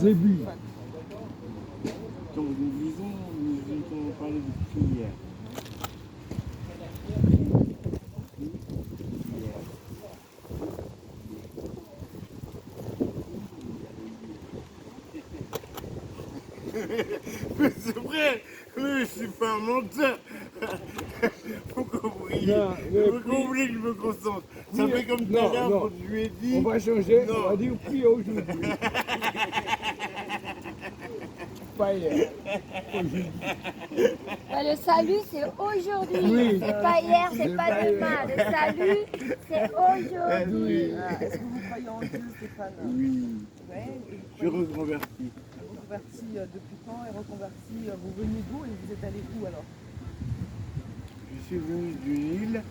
Zébu. Donc nous entendons parler de prière. Mais c'est vrai, mais je suis pas un menteur. Faut qu'on brille. Faut qu'on brille, je me concentre. Ça fait comme tout à l'heure quand je lui ai dit. On va changer, on va dire prier aujourd'hui. Pas hier. Bah, le salut, c'est aujourd'hui. Oui. C'est pas hier, c'est pas pas demain. Le salut, c'est aujourd'hui. Est-ce que vous croyez en Dieu, Stéphane? Oui, Ouais, et je suis reconverti. reconverti depuis quand? Et reconverti, vous venez d'où et vous êtes allé où alors? Je suis venu d'une île.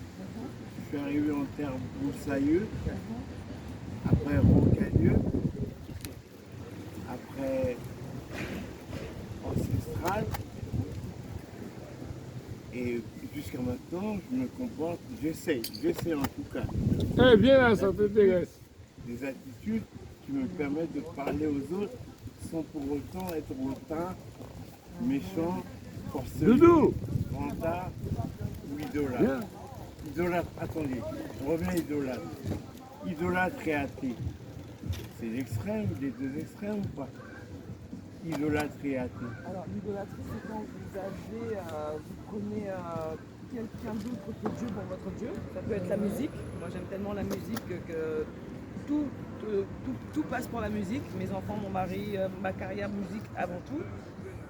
Je suis arrivé en terre broussailleuse. Après rocailleux. Après ancestral. Et jusqu'à maintenant, je me comporte, j'essaie en tout cas, Eh bien là, ça t'intéresse. des attitudes qui me permettent de parler aux autres sans pour autant être hautain, méchant, forcené, Doudou. vantard ou idolâtre. Bien. Idolâtre, attendez, on revient à idolâtre. Idolâtre et athée. C'est l'extrême, les deux extrêmes ou pas? Idolâtre et athée. Alors, l'idolâtrie, c'est quand vous avez, vous prenez quelqu'un d'autre que Dieu pour votre Dieu. Ça peut être la musique. Moi, j'aime tellement la musique que tout passe pour la musique. Mes enfants, mon mari, ma carrière, musique avant tout.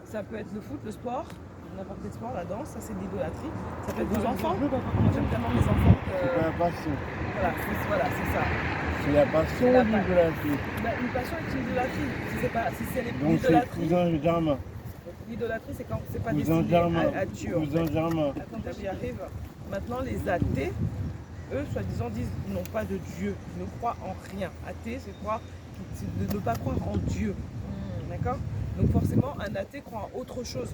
Ça peut être le foot, le sport, n'importe quel sport, la danse, ça c'est de l'idolâtrie. Ça peut être vos enfants. Moi, j'aime tellement mes enfants que... C'est pas la passion. Voilà, c'est ça. C'est la passion La ou l'idolâtrie? Une passion est une idolâtrie. Si c'est Donc c'est l'idolâtrie, cousin germain. l'idolâtrie, c'est quand c'est pas Cousin destiné germain. à Dieu. En fait. Cousin germain. Attends, j'y arrive. Maintenant, les athées, eux, soi-disant, disent qu'ils n'ont pas de Dieu, ils ne croient en rien. Athée, c'est de ne pas croire en Dieu. D'accord? Donc forcément, un athée croit en autre chose.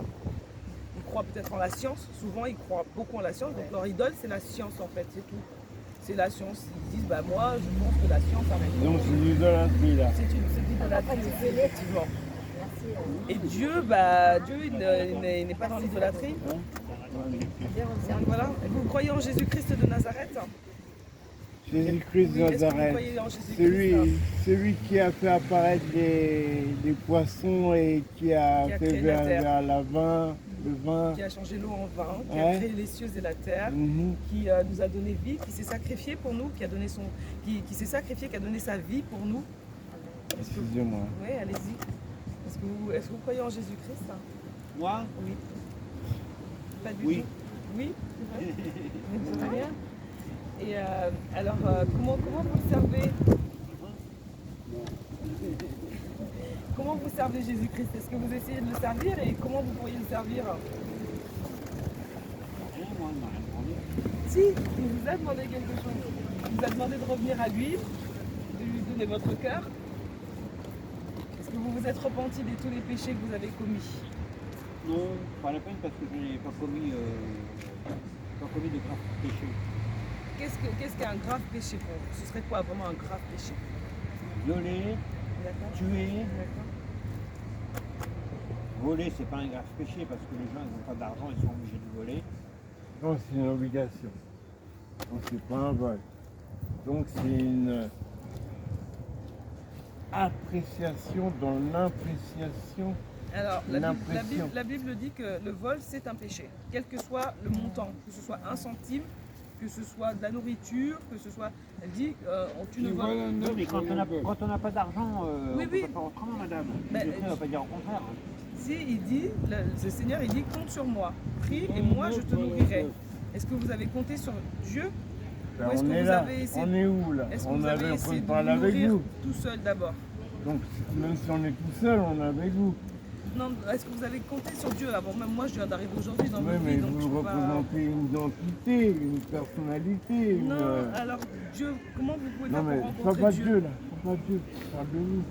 Ils croient peut-être en la science. Souvent, ils croient beaucoup en la science. Donc leur idole, c'est la science, en fait. C'est tout. C'est la science. Ils disent, bah moi, je pense que la science a raison. Donc c'est l'idolâtrie là. C'est une idolâtrie, effectivement. Et Dieu, bah, Dieu, il n'est pas dans l'idolâtrie. Voilà. Vous croyez en Jésus-Christ de Nazareth? Jésus-Christ de Oui, est-ce que vous Nazareth. croyez en Jésus-Christ? Celui qui a fait apparaître les poissons et qui a Qui a fait créé la terre. vers le vin. Qui a changé l'eau en vin, qui Ouais. a créé les cieux et la terre, Mhm. qui nous a donné vie, qui s'est sacrifié pour nous, qui a donné qui s'est sacrifié, qui a donné sa vie pour nous. Excusez-moi. Oui, allez-y. Est-ce que vous croyez en Jésus-Christ? Moi? Oui. Pas du Oui. tout. Oui. C'est vrai. Rien. Et alors, comment vous le servez? Comment vous servez Jésus-Christ? Est-ce que vous essayez de le servir et comment vous pourriez le servir? Si, il vous a demandé quelque chose. Il vous a demandé de revenir à lui, de lui donner votre cœur. Est-ce que vous vous êtes repenti de tous les péchés que vous avez commis? Non, pas la peine parce que je n'ai pas commis de graves péchés. Qu'est-ce qu'un grave péché pour vous? Ce serait quoi vraiment un grave péché? Violer, D'accord. tuer, D'accord. voler, c'est pas un grave péché parce que les gens n'ont pas d'argent, ils sont obligés de voler. Non, c'est une obligation. Donc c'est pas un vol. Donc c'est une appréciation dans l'appréciation. Alors, L'impression. la Bible dit que le vol, c'est un péché. Quel que soit le montant, que ce soit 1 centime, que ce soit de la nourriture, que ce soit... Elle dit, tu ne voles... Oui, mais quand on n'a pas d'argent, Oui, on oui. ne peut pas faire autrement, madame. Ben, Dieu ne va pas dire au contraire. Si, il dit, le Seigneur, il dit, compte sur moi, prie et moi je te nourrirai. Est-ce que vous avez compté sur Dieu? Ben, Ou est-ce on que est vous là. avez essayé, On est où là? est-ce que On vous avez avait essayé de de parler vous avec nourrir vous. tout seul d'abord? Donc même si on est tout seul, on est avec vous. Non, est-ce que vous avez compté sur Dieu avant? Même moi, je viens d'arriver aujourd'hui dans Oui, votre mais vie, donc je vous peux pas... représentez une identité, une personnalité. Non, une... alors Dieu, comment vous pouvez Non faire mais pour sois rencontrer pas Dieu? Dieu là, sois pas Dieu, parle de nous.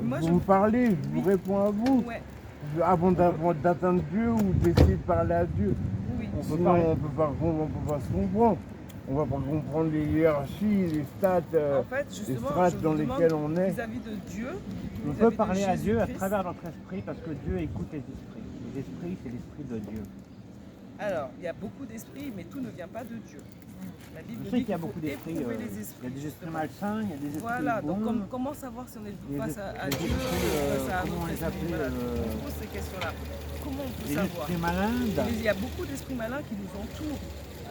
Moi, vous je- me parlez, je Oui. vous réponds à vous. Ouais, Avant d'atteindre Dieu ou d'essayer de parler à Dieu. oui. Sinon on peut pas se comprendre. on va pas comprendre les hiérarchies, les stades, En fait, les justement, strates je dans vous lesquelles demande on est. vis-à-vis de Dieu. On vis-à-vis peut de parler à Dieu à Jésus-Christ. travers notre esprit parce que Dieu écoute les esprits. Les esprits, c'est l'esprit de Dieu. Alors, il y a beaucoup d'esprits, mais tout ne vient pas de Dieu. La Bible Je dit sais qu'il y a faut beaucoup d'esprits. éprouver les Il y a esprits, des esprits justement. malsains, il y a des esprits Voilà, bons. donc comment savoir si on est Les face à esprits, Dieu, face à un comment autre les esprit? appeler, Voilà, on pose ces questions-là. Comment on peut les savoir? esprits malins. Il y a beaucoup d'esprits malins qui nous entourent.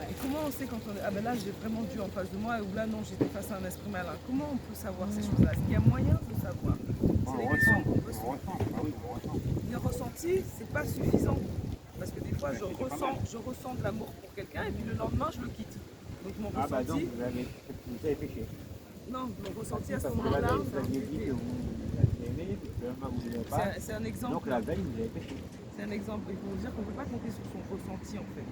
Et comment on sait quand on est, ah ben là j'ai vraiment Dieu en face de moi, ou là non j'étais face à un esprit malin? Comment on peut savoir ces choses-là? Est-ce qu'il y a moyen de savoir? C'est des questions qu'on peut se poser. Le ressenti, c'est pas suffisant. Parce que des fois je ressens de l'amour pour quelqu'un et puis le lendemain je le quitte. Donc mon Ah bah donc ressenti, vous avez péché. non, mon ressenti à ce Parce que moment-là, là, vous aviez dit que vous l'aviez aimé, puis que maintenant vous ne l'aimez pas. c'est un exemple. Donc la veille, vous avez péché. C'est un exemple. Il faut dire qu'on ne peut pas compter sur son ressenti en fait.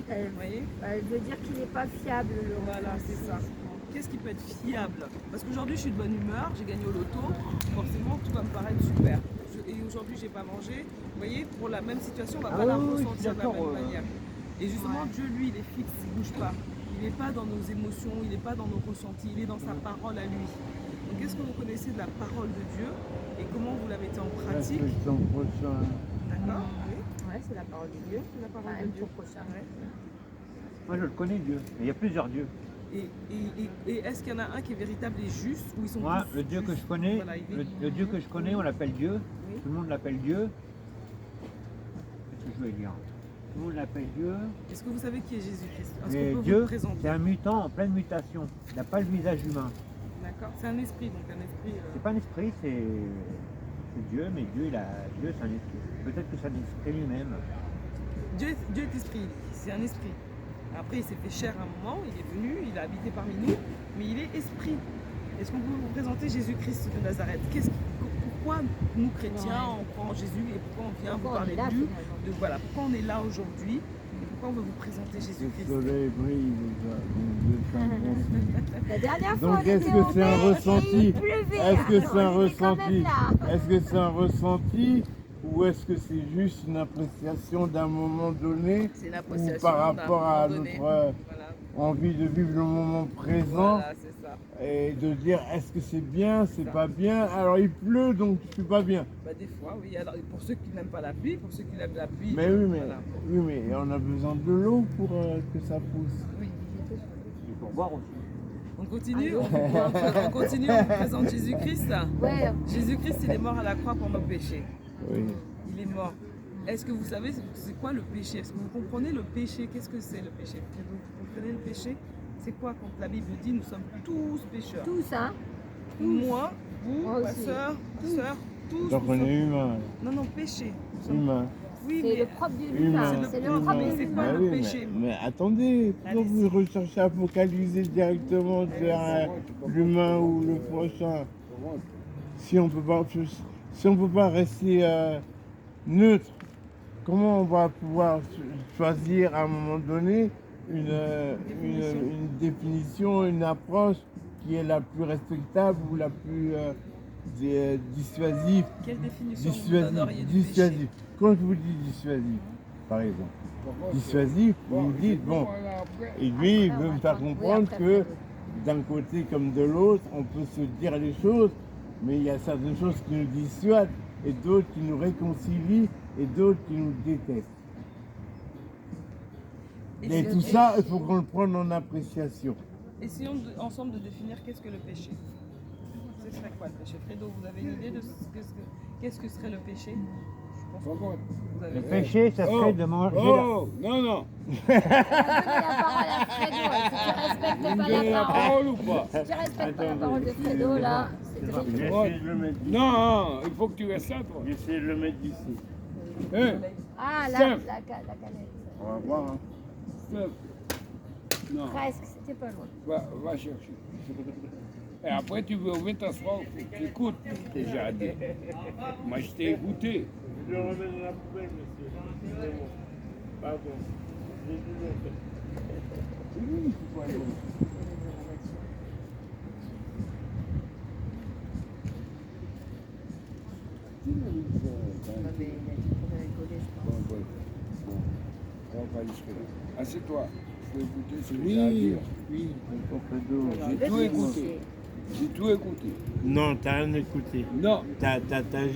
Elle, Vous voyez? elle veut dire qu'il n'est pas fiable, le Voilà, c'est ça. Qu'est-ce qui peut être fiable? Parce qu'aujourd'hui, je suis de bonne humeur, j'ai gagné au loto, forcément, tout va me paraître super. Et aujourd'hui, j'ai pas mangé. Vous voyez, pour la même situation, on va Ah pas la oui, oui, ressentir de la d'accord, même manière. Et justement, Dieu, lui, il est fixe, il bouge pas. Il n'est pas dans nos émotions, il n'est pas dans nos ressentis, il est dans sa parole à lui. Donc, qu'est-ce que vous connaissez de la parole de Dieu et comment vous la mettez en pratique? Respecte ton prochain. D'accord? Oui. Ouais, c'est la parole de Dieu. C'est la parole Enfin, de Dieu. ton prochain. Ouais. Moi je le connais Dieu, mais il y a plusieurs dieux. Et est-ce qu'il y en a un qui est véritable et juste ou ils sont Moi, tous le Dieu que justes? je connais, Voilà, il est- le Dieu que je connais, on l'appelle Dieu. Oui. Tout le monde l'appelle Dieu. Qu'est-ce que je veux dire? Tout le monde l'appelle Dieu. Est-ce que vous savez qui est Jésus-Christ? Est-ce Mais qu'on peut vous Dieu, le présenter? c'est un mutant en pleine mutation. Il n'a pas le visage humain. D'accord. C'est un esprit, donc un esprit. C'est pas un esprit, c'est Dieu, mais Dieu, Dieu c'est un esprit. Peut-être que c'est un esprit lui-même. Dieu est esprit, c'est un esprit. Après, il s'est fait chair à un moment, il est venu, il a habité parmi nous, mais il est esprit. Est-ce qu'on peut vous présenter Jésus-Christ de Nazareth? Pourquoi nous, chrétiens, on croit en Jésus et pourquoi on vient vous Pourquoi on parler est là, de lui? finalement? Voilà, pourquoi on est là aujourd'hui et pourquoi on veut vous présenter Le Jésus-Christ? soleil brille déjà. Donc, Dieu, c'est un bon signe. La dernière fois, Donc, on est-ce était que au c'est un Vert et ressenti? il pleuvait. Est-ce que Alors, c'est un on était quand même ressenti? là. Est-ce que c'est un ressenti ou est-ce que c'est juste une appréciation d'un moment donné C'est une ou appréciation par d'un rapport à moment donné. notre Voilà, envie de vivre le moment présent voilà, c'est ça. et de dire est-ce que c'est bien, c'est Ça. pas bien? Alors il pleut donc je suis pas bien. Bah, des fois, oui. Alors, pour ceux qui n'aiment pas la pluie, pour ceux qui aiment la pluie, Mais voilà. oui, mais on a besoin de l'eau pour que ça pousse. Oui. Et pour boire aussi. On continue, on continue, on vous présente Jésus-Christ. Ouais, Jésus-Christ, il est mort à la croix pour nos péchés. Oui. Il est mort. Est-ce que vous savez c'est quoi le péché? Est-ce que vous comprenez le péché? Qu'est-ce que c'est le péché? Vous comprenez le péché? C'est quoi quand la Bible dit nous sommes tous pécheurs? tous, hein. Moi, vous, Moi ma aussi. soeur, tous. Donc nous on sommes- est humain. Non, péché. Nous sommes- Humain. Oui, C'est mais le propre de Humain. l'humain. C'est le humain. propre Mais de c'est l'humain. quoi Bah le oui, péché? mais attendez, pourquoi Allez-y. vous recherchez à focaliser directement vers l'humain ou le prochain? Si on peut pas rester neutre, comment on va pouvoir choisir à un moment donné une définition, une approche qui est la plus respectable ou la plus dissuasive? Quelle définition vous donneriez du péché? Dissuasif. Quand je vous dis dissuasif, par exemple, dissuasif, vous me dites, bon, et lui, il veut me faire comprendre que d'un côté comme de l'autre, on peut se dire les choses, mais il y a certaines choses qui nous dissuadent et d'autres qui nous réconcilient et d'autres qui nous détestent. Et tout ça, il faut qu'on le prenne en appréciation. Essayons ensemble de définir qu'est-ce que le péché. Ce serait quoi le péché? Fredo, vous avez une idée de qu'est-ce que serait le péché? Je pense que vous avez. Le péché, ça serait de manger. Oh, non, non. Donne la parole à Fredo. Si tu respectes Vous me pas donnez la la parole, parole ou pas? si tu respectes pas la parole de Fredo, là, c'est triste. J'essaie de le mettre d'ici. Non, il faut que tu restes là, toi. J'essaie de le mettre d'ici. Hein? Ah, Steph. la canette. On va voir. Hein. Steph. Non, Presque, c'était pas loin. va chercher. Et après, tu veux ouvrir t'asseoir, tu écoutes déjà dit. Moi, je t'ai écouté. Je le remets dans la poubelle, monsieur. Excusez-moi. Pardon. J'ai dit non. Oui, c'est pas bon. Bon, on va pas jusque-là. Assieds-toi. peux écouter ce que j'ai à Oui, dire. oui, tonton Fredo. J'ai tout écouté. J'ai tout écouté. Non, t'as rien écouté. Non. T'as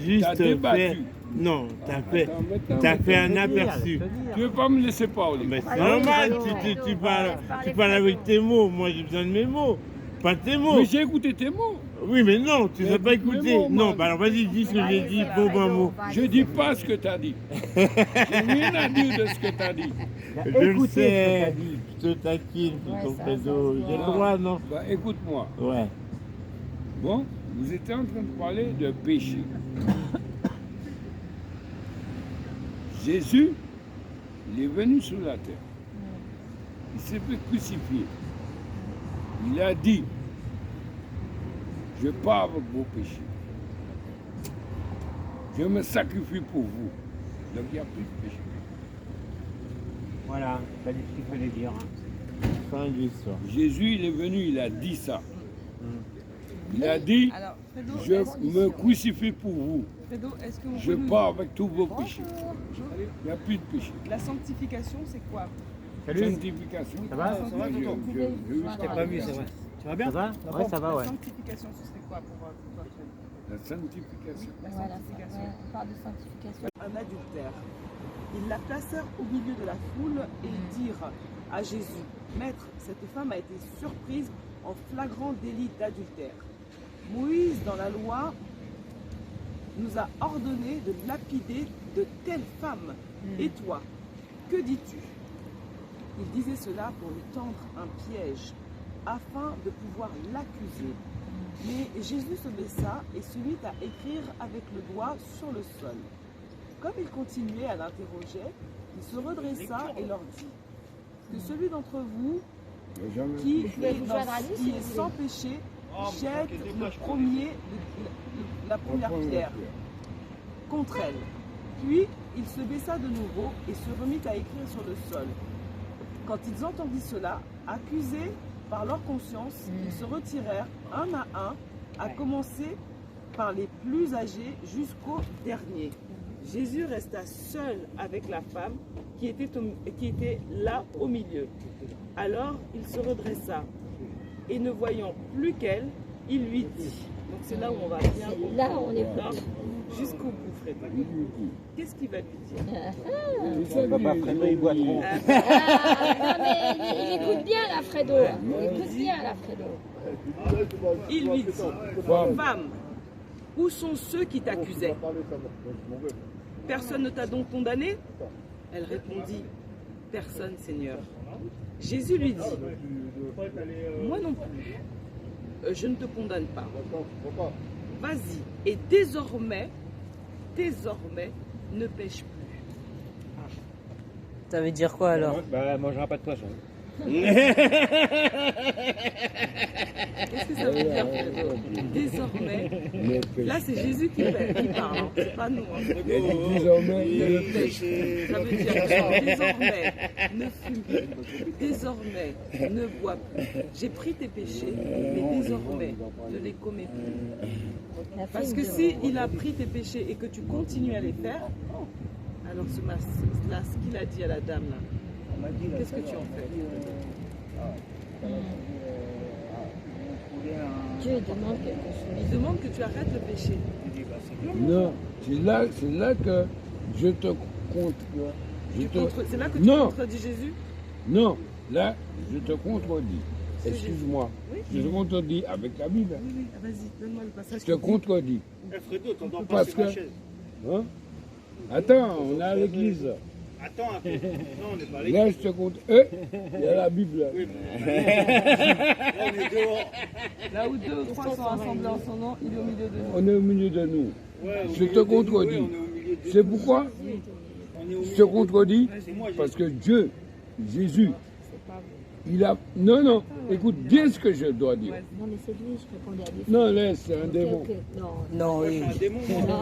juste T'as fait. débattu. Non, t'as fait. Attends, maintenant, T'as fait un Je veux dire, aperçu. je veux dire. Tu veux pas me laisser parler? Mais c'est oui, normal, Fredo. tu Parlez, parles avec Fredo. tes mots. Moi, j'ai besoin de mes mots, pas de tes mots. Mais j'ai écouté tes mots. Oui, mais non, tu ne Mais veux pas écoute mes écouter. mots, Non, man. bah alors vas-y, dis ce que j'ai Allez, dit, ça va, beau Fredo, mot. on va Je aller. dis pas ce que tu as dit. J'ai rien à dire de ce que tu as dit. Je le Écoutez ce que t'as sais, dit. je te taquine, Ouais, tonton ça, Fredo. ça se J'ai le voit. droit, non? Bah, écoute-moi. Ouais. Bon, vous étiez en train de parler de péché. Jésus, il est venu sur la terre. Il s'est fait crucifier. Il a dit, je pars avec vos péchés. Je me sacrifie pour vous. Donc il n'y a plus de péché. Voilà, t'as dit ce qu'il fallait dire. Fin de l'histoire. Jésus, il est venu, il a dit ça. Il a dit, Alors, Fredo, je me crucifie pour vous. Fredo, est-ce que vous Je pouvez nous- pars avec tous vos péchés. Il n'y a plus de péché. La sanctification, c'est quoi? Salut. Sanctification. Ça va Je- je- Je t'ai pas vu, ça va. Tu vas bien? Ça va? Ouais, ça va, ouais. La sanctification, ce serait quoi pour toi, Fredo? La sanctification. La Voilà, sanctification. ouais, on parle de sanctification. Un adultère. Ils la placèrent au milieu de la foule et dirent à Jésus, Maître, cette femme a été surprise en flagrant délit d'adultère. Moïse, dans la loi, nous a ordonné de lapider de telles femmes. Et toi, que dis-tu? Il disait cela pour lui tendre un piège, afin de pouvoir l'accuser. Mais Jésus se baissa et se mit à écrire avec le doigt sur le sol. Comme il continuait à l'interroger, il se redressa et leur dit que celui d'entre vous qui pouvez vous est, joindre à nous, si qui vous est voulez. sans péché jette la première pierre contre elle. Puis il se baissa de nouveau et se remit à écrire sur le sol. Quand ils entendirent cela, accusés par leur conscience, ils se retirèrent un à un, à commencer par les plus âgés jusqu'au dernier. Jésus resta seul avec la femme qui était là au milieu. Alors il se redressa et ne voyant plus qu'elle, il lui dit. Donc c'est là où on va bien Là, on est là, bon. jusqu'au bout, Fredo. Qu'est-ce qu'il va lui dire? Papa Fredo, il boit trop. Ah, non, mais il écoute bien, là, Fredo. Il écoute bien, là, Fredo. Il lui dit, femme, où sont ceux qui t'accusaient? Personne ne t'a donc condamné? Elle répondit, personne, Seigneur. Jésus lui dit, moi non plus, je ne te condamne pas. Vas-y, et désormais, ne pêche plus. Ça veut dire quoi alors? Bah, elle mangera pas de poisson. Qu'est-ce que ça veut dire, Fredo? Désormais, là c'est Jésus qui parle, hein, c'est pas nous. Hein. Désormais, Ne pêche plus. Ça veut dire que désormais, ne fume plus. Désormais, ne bois plus. J'ai pris tes péchés, mais désormais, ne les commets plus. La fille Parce me que demande. si il a pris tes péchés et que tu continues à les faire, alors là, ce qu'il a dit à la dame là, qu'est-ce que tu en fais? Dieu demande quelque chose. Il demande que tu arrêtes le péché. non, c'est là que je te compte. C'est là que tu Non. contredis Jésus? Non, là, je te contredis. C'est Excuse-moi. Oui. Je te contredis avec la Bible. Oui, oui, vas-y, donne-moi le passage. Je te contredis. Fredo, t'entends pas Parce sur ma que. chaise. Hein? Attends, on est à l'église. Attends un peu. Non, on n'est pas à Là, l'église. je te compte. Il y a la Bible. Là, on est dehors. Là où deux ou trois sont rassemblés en son nom, il est au milieu de nous. On est au milieu de nous. Ouais, au Je milieu te de nous, contredis. ouais, on est au milieu de C'est nous. pourquoi On est au je te milieu. contredis. C'est moi, Parce que Dieu, Jésus, il a. Non, non, écoute bien ce que je dois dire. Non, mais c'est lui, je répondais à des Non, laisse, c'est un Ok, démon. ok. Non, Non, oui. un démon, moi. non.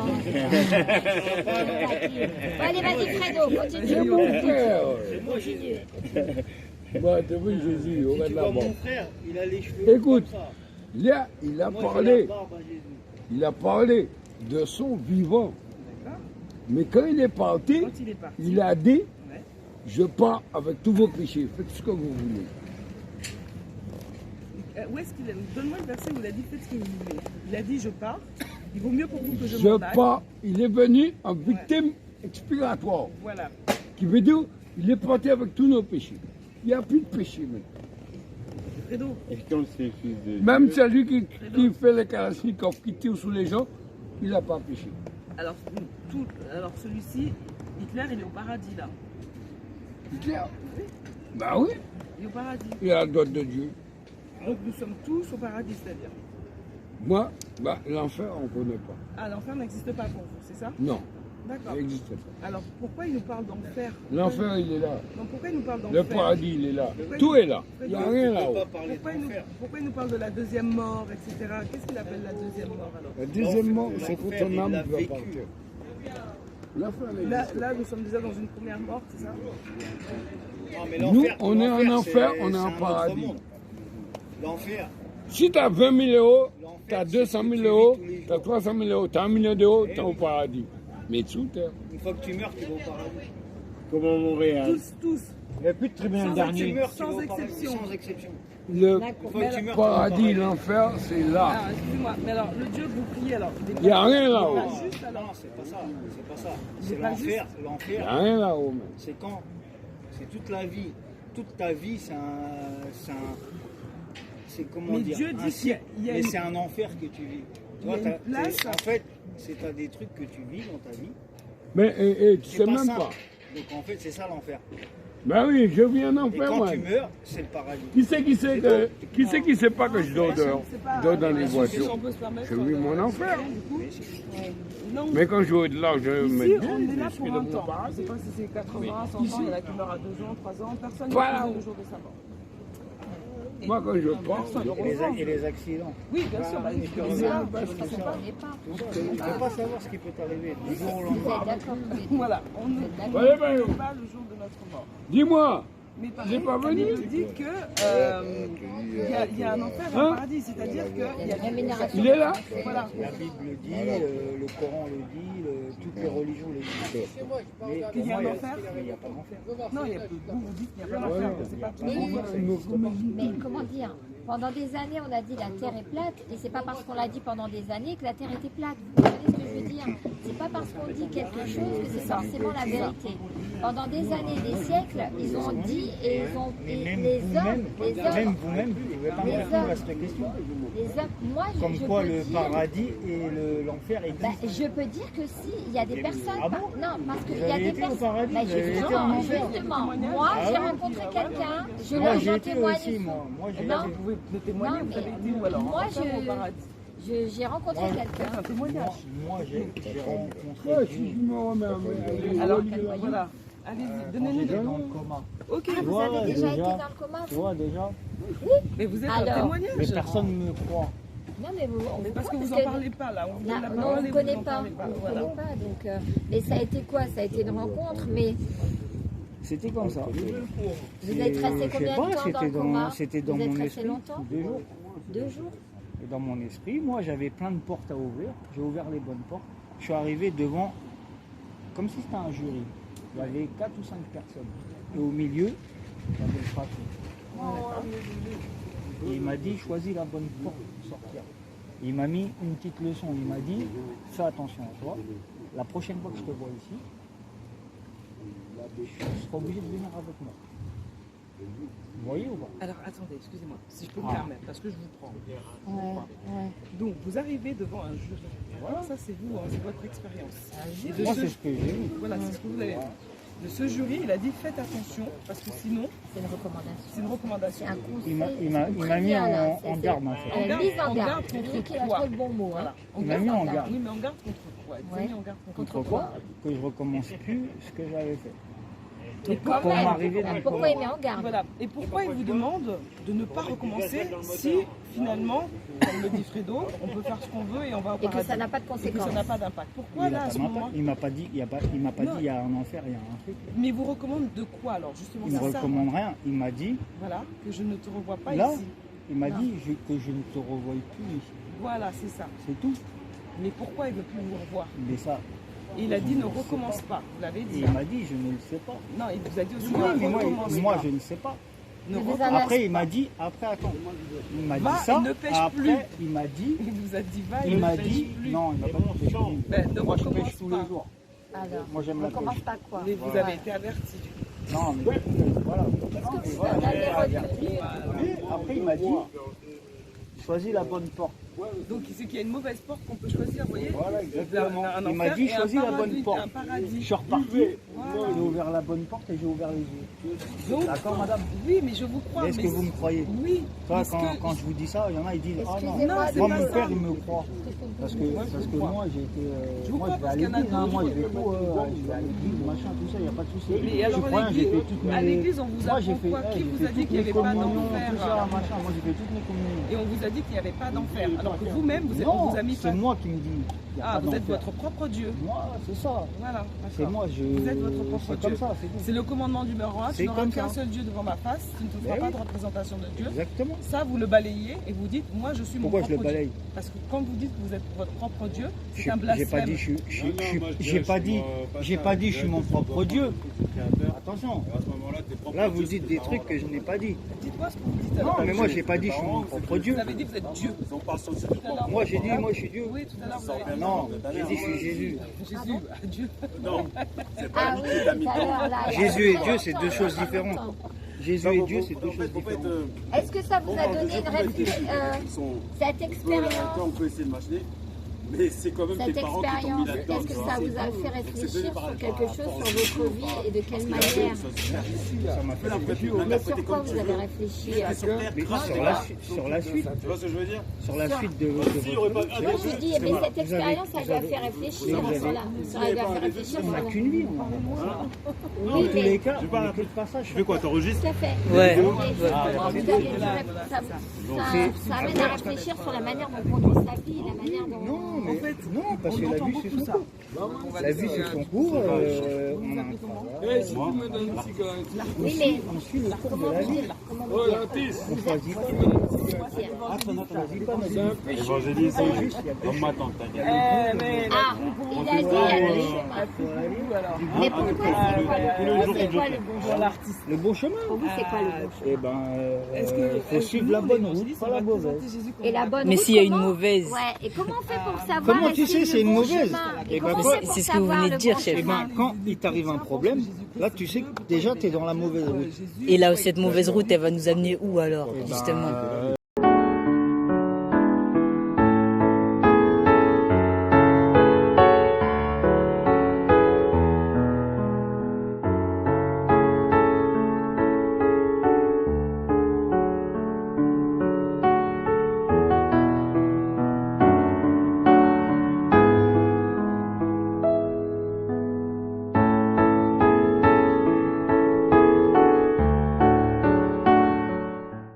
Allez, vas-y, Fredo, continue. C'est mon frère. C'est moi, Jésus. Moi, t'as vu Jésus, Si regarde tu vois là-bas. mon frère, il a les cheveux Écoute. comme ça. Là, il a Moi, j'ai la parlé. barbe à Jésus. Il a parlé de son vivant. Mais quand il est parti, Quand il est parti, il a dit, Ouais. je pars avec tous vos péchés. Faites ce que vous voulez. Où est-ce qu'il est? Donne-moi le verset où il a dit faites ce que vous voulez. Il a dit je pars. Il vaut mieux pour vous que je m'en Je aille. pars. Il est venu en victime expiratoire. Voilà. Qui veut dire, il est parti avec tous nos péchés. Il n'y a plus de péché maintenant. Fredo, Et comme c'est le fils de Même celui qui fait les kalachnikovs, qui tire sur les gens, il n'a pas péché. alors, alors celui-ci, Hitler, il est au paradis là. Hitler. Ben oui, Il est au paradis. il a la droite de Dieu. Donc nous sommes tous au paradis, c'est-à-dire. Moi, ben, l'enfer, on ne connaît pas. Ah, l'enfer n'existe pas pour vous, c'est ça? Non, D'accord. il n'existe pas. Alors pourquoi il nous parle d'enfer? L'enfer, il est là. Donc pourquoi il nous parle Le d'enfer? paradis, il est là. Tout est là. Il n'y a rien là-haut. Pourquoi il nous parle de la deuxième mort, etc. Qu'est-ce qu'il appelle la deuxième mort alors? La deuxième mort, c'est quand L'enfer, ton il âme l'a doit vécu. partir. L'enfer, il Là, existe. là, nous sommes déjà dans une première mort, c'est ça? Non, mais Nous, l'enfer- on est en l'enfer, enfer, c'est- on est c'est en un autre paradis. monde. L'enfer, Si tu as 20 000 euros, tu as L'enfer, 200 c'est ce 000 que tu euros, vis tous les tu as jours. 300 000 euros, tu as 1 million d'euros, tu es au paradis. Mais sous terre. une fois que tu meurs, tu vas au paradis. Comme à Montréal. Tous. Il n'y a plus de tribunal Sans Tu dernier. meurs, tu Sans vas au paradis, exception. sans exception. Le Une fois que tu meurs, tu vas au paradis, l'enfer, c'est là. Ah, excusez-moi, mais alors, le Dieu que vous priez, alors, Il n'y a rien là-haut. pas juste Non, alors. c'est pas ça. C'est pas ça. C'est C'est pas l'enfer. Il n'y a L'enfer, rien là-haut. même. c'est quand? C'est toute la vie. Toute ta vie, c'est comment Mais dire? Dieu un dit cycle, qu'il y a mais une- c'est un enfer que tu vis. Il y a une place. En fait, t'as des trucs que tu vis dans ta vie. Mais tu C'est sais pas même simple. pas. Donc en fait, c'est ça l'enfer. Ben oui, je vis en Et enfer, quand moi. tu meurs, c'est le paradis. Qui c'est qui sait pas que je dors dehors? Je dors dans les voitures. Je vis mon enfer. Non. Mais quand je vais au-delà, je me Ici, dis, on est là je pour suis un dans mon temps. Je ne paradis. sais pas si c'est 80, 100 ans, il y en a qui meurent à 2 ans, 3 ans. Personne ne Voilà. connaît le jour de sa mort. Moi, quand je pars, Et les accidents. Oui, bien sûr. Bah, Tu peux c'est rien, ça. parce que ça. Tu ne peux pas savoir ce qui peut t'arriver du jour au lendemain. Voilà, on ne Allez, ben, connaît pas le jour de notre mort. dis-moi, Mais il n'est pas venu. il dit que il y a un enfer et un Hein paradis, c'est-à-dire qu'il y a rémunération. Il est là. Voilà. La Bible le dit, le Coran le dit, toutes les religions le disent. Mais Qu'il y a un pour moi, enfer. il n'y a pas d'enfer. Non, il y a, vous dites qu'il n'y a pas d'enfer, que c'est pas tout le monde. Mais comment dire? Pendant des années, on a dit la Terre est plate, et c'est pas parce qu'on l'a dit pendant des années que la Terre était plate. Vous comprenez ce que je veux dire? C'est pas parce qu'on dit quelque chose que c'est forcément la vérité. Pendant des années, des siècles, ils ont dit et ils ont et Même les vous-même, hommes, même vous-même, vous ne pouvez pas me Les répondre à hommes. cette question. les hommes. Moi, Comme je quoi peux le dire. paradis et l'enfer Bah, existent. je peux dire que si, il y a des personnes. Ah bon Non, parce qu'il Vous y a avez des été au personnes. paradis, Bah, vous avez été en justement, enfer. justement, moi, Ah j'ai ouais rencontré quelqu'un, je Moi leur j'ai j'en été témoigne aussi, souvent. moi j'ai Non. été. Vous pouvez me témoigner, Non, vous avez mais été où alors? moi, Enfer ou au paradis? j'ai rencontré Moi, quelqu'un. Un témoignage. Moi j'ai rencontré Ouais, Dieu si je me remets à Alors, me voilà. Allez-y, quand donnez-nous j'étais des dans noms. le coma. Ok, Ah, vous avez déjà été dans le coma? Tu vois déjà, mais vous êtes Alors. un témoignage. mais personne ne me croit. Non, mais vous, on Mais vous parce que croit, vous en parlez pas là. On vous donne la Non, parole on et ne vous connaît en pas. parlez pas. On ne Voilà. connaît pas. Donc, mais ça a été quoi? Ça a été une rencontre, mais C'était comme ça. vous êtes resté Je sais combien pas, de temps dans le coma? c'était dans Vous êtes mon resté esprit. longtemps? 2 jours. 2 jours? Et dans mon esprit, moi j'avais plein de portes à ouvrir. J'ai ouvert les bonnes portes. Je suis arrivé devant, comme si c'était un jury. Il y avait 4 ou 5 personnes. Et au milieu, il y avait le patron. Et il m'a dit, choisis la bonne porte pour sortir. Il m'a mis une petite leçon. Il m'a dit, fais attention à toi. La prochaine fois que je te vois ici, je serai obligé de venir avec moi. Vous voyez ou pas? Alors attendez, excusez-moi, si je peux me Ah. permettre, parce que je vous prends. Ouais. Donc vous arrivez devant un jury. Voilà, ça c'est vous, hein, c'est votre expérience. Et de Moi, ce- c'est ce que j'ai vu. Voilà, c'est ce que vous avez vu. De ce jury, il a dit faites attention, parce que sinon, C'est une recommandation. c'est une recommandation. C'est un conseil. Il m'a c'est une mis prière, en garde en fait. Elle a mise en En garde. garde C'est lui contre qui a quoi? trouvé le bon mot. Hein. En Il m'a mis en garde. Oui, mais en garde contre quoi? Il vous a Ouais. mis en garde contre Contre quoi? Que je recommence plus ce que j'avais fait. Mais quand Pour même, m'arriver dans le pourquoi coma. il met en garde? Voilà. Et pourquoi il vous demande de ne pas recommencer si finalement, comme le dit Fredo, on peut faire ce qu'on veut et on va au Et que paradis. ça n'a pas de Et que conséquences. ça n'a pas d'impact. Pourquoi Il là, à ce moment m'a pas dit, il m'a pas dit il y a un enfer, il y a un truc. Mais il vous recommande de quoi alors justement? Il me C'est ça. recommande rien. Il m'a dit, Voilà, que je ne te revois pas là, ici. il m'a Non. dit que je ne te revois plus ici. Voilà, c'est ça. C'est tout. Mais pourquoi il ne veut plus vous revoir? Mais ça, Il a dit ne recommence pas. Vous l'avez Et dit. il m'a dit, je ne le sais pas. Non, il vous a dit aussi Oui, mais ne recommence moi pas. je ne sais pas. Ne Mais vous recommence en avez- Après, il m'a dit, attends. Il m'a dit Va ça. et ne pêche Après, plus. il m'a dit, Il vous a dit va et il ne m'a pêche dit, plus. non, il m'a pas dit pêche plus. Ben, ne Moi, je recommence pêche tous pas. les jours. Alors, Moi, j'aime la on commence pêche. pas quoi. Mais vous avez été averti. Non, mais voilà. Qu'est-ce que vous Voilà, avez j'ai retenu? Et après, il m'a dit, choisis la bonne porte. Donc c'est qu'il y a une mauvaise porte qu'on peut choisir, vous voyez. Voilà, exactement. Un Il m'a enfer dit, et un choisis la bonne paradis, porte. Un paradis. Je suis reparti. Voilà. J'ai ouvert la bonne porte et j'ai ouvert les yeux. Donc, D'accord, madame? oui, mais je vous crois. Est-ce mais que vous me croyez? Oui. Toi, parce quand, que- quand je vous dis ça, il y en a, ils disent, ah non, Excusez-moi, moi, c'est mon pas père, ça. il me croit. Parce que moi, j'ai été. Je vous Moi, crois je vais à parce qu'il y en a l'église, hein, d'autres. moi, je vais tout. Je vais à l'église, machin, tout ça, il n'y a pas de souci. Mais Je alors, suis croyant, j'ai fait toutes à mes. l'église, on vous Moi, j'ai apprend fait. quoi? Qui j'ai vous fait a dit toutes qu'il n'y mes avait pas communions, d'enfer? tout ça, machin. Moi, j'ai fait toutes mes communions. Et on vous a dit qu'il n'y avait pas d'enfer. Alors que vous-même, on Non, vous a mis c'est moi qui me dis. il y a Ah, pas vous êtes d'enfer. votre propre Dieu. Moi, c'est ça. Voilà. C'est d'accord. moi, je. Vous êtes votre propre C'est Dieu. comme ça, c'est tout. C'est le commandement numéro 1. C'est Tu n'auras comme qu'un ça. seul Dieu devant ma face. Tu ne te feras Mais pas oui. de représentation de Dieu. Exactement. Ça, vous le balayez et vous dites, moi, je suis Pourquoi mon je le propre Dieu. balaye? Parce que quand vous dites que vous êtes votre propre Dieu, c'est J'ai un pas blasphème. dit, j'ai pas dit, je suis mon propre Dieu. Attention. Là, vous dites des trucs que je n'ai pas dit. Dites-moi ce que vous dites Non, alors. mais moi, j'ai pas dit, je suis mon propre Dieu. Vous avez dit que vous êtes Dieu. Tout à l'heure. Moi, j'ai dit, moi, je suis Dieu. Oui, tout à l'heure, vous avez dit. Non, j'ai dit, je suis Jésus. Jésus, Dieu. Ah oui, tout à l'heure, là, il y a Jésus et très Dieu, c'est deux longtemps, choses il y a différentes. longtemps. Jésus et Dieu, c'est deux choses différentes. Est-ce que ça vous a donné une cette expérience, on peut essayer de machiner, mais c'est quand même cette tes parents qui t'ont mis expérience, là-dedans. est-ce que ça vous a fait réfléchir sur quelque chose sur votre vie et de quelle manière? Ça m'a fait réfléchir. Mais sur quoi vous avez réfléchi? Mais sur la suite. Tu vois ce que je veux dire? Sur la suite de votre vie. Moi je dis, mais cette expérience, elle lui a fait réfléchir vous avez- sur la. Elle lui a fait réfléchir On sur n'a la. qu'une vie. Dans Oui, tous les mais cas, on n'écoute pas ça. Tu fais quoi? T'enregistres? tout à fait. Ouais. Mais comment vous avez dû ça amène à réfléchir sur la manière dont on conduit sa vie, la manière dont. Non, mais non, parce que la vie, c'est son cours. La vie, c'est son cours. On a un travail. Si tu me donnes une cigarette. Oui, mais On suit le cours de comment la vous vie. dire? Comment Oh, vous dire? l'artiste. On choisit pas. Dire. On choisit pas notre C'est un vie. péché. Évangélise, C'est juste, il y a deux comme ma tante, t'as dit. Mais Ah, il a dit il y a deux chemins. alors, Mais pour toi, c'est quoi le bon chemin? l'artiste. le bon chemin. Pour vous, c'est quoi le bon chemin? Eh ben, faut suivre la bonne route, pas la mauvaise. Et la bonne Mais route, s'il y a une comment- mauvaise. Ouais, et comment on fait pour savoir Comment tu est-ce sais que c'est le une bon mauvaise? chemin? Eh Et ben, comment quoi- on fait pour c'est ce que vous savoir venez de le dire, bon chef. Eh chemin? ben, quand il t'arrive un problème, là, tu sais que déjà, tu es dans la mauvaise route. Et là, cette mauvaise route, elle va nous amener où alors, Eh ben, justement?